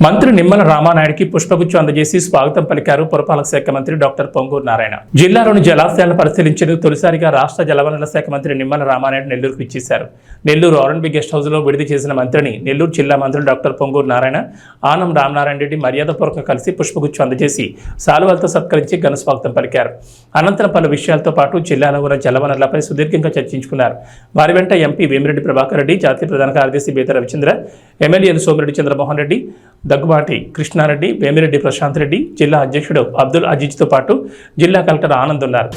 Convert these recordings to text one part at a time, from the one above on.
మంత్రి నిమ్మల రామానాయుడికి పుష్పగుచ్చం అందజేసి స్వాగతం పలికారు పురపాలక శాఖ మంత్రి డాక్టర్ పొంగూరు నారాయణ. జిల్లాలోని జలాశయాలను పరిశీలించేందుకు తొలిసారిగా రాష్ట్ర జలవనరుల శాఖ మంత్రి నిమ్మల రామానాయుడు నెల్లూరుకు ఇచ్చేశారు. నెల్లూరు ఆర్ఎండ్బి గెస్ట్ హౌస్ లో విడుదల చేసిన మంత్రిని నెల్లూరు జిల్లా మంత్రి డాక్టర్ పొంగూరు నారాయణ, ఆనం రామనారాయణ రెడ్డి మర్యాదపూర్వకంగా కలిసి పుష్పగుచ్చం అందజేసి సాలువాలతో సత్కరించి ఘన స్వాగతం పలికారు. అనంతరం పలు విషయాలతో పాటు జిల్లాలో ఉన్న జలవనరులపై సుదీర్ఘంగా చర్చించుకున్నారు. వారి వెంట ఎంపీ వేమిరెడ్డి ప్రభాకర్ రెడ్డి, జాతీయ ప్రధాన కార్యదర్శి బేత రవిచంద్ర, ఎమ్మెల్యేలు సోమిరెడ్డి చంద్రమోహన్ రెడ్డి, దగ్గుబాటి కృష్ణారెడ్డి, వేమిరెడ్డి ప్రశాంత్ రెడ్డి, జిల్లా అధ్యక్షుడు అబ్దుల్ అజీజ్తో పాటు జిల్లా కలెక్టర్ ఆనంద్ ఉన్నారు.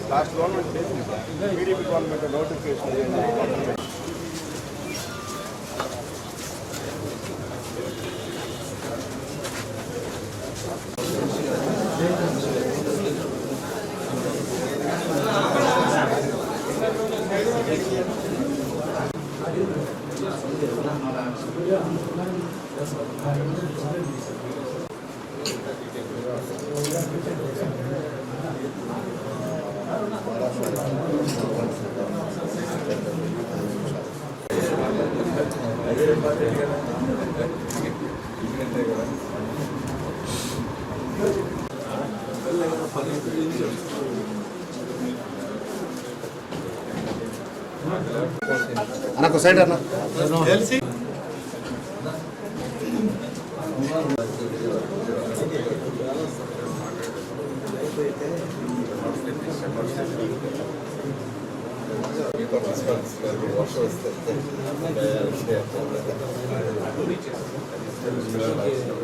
Last government PDP government notification. అన్న సైడ్ అన్న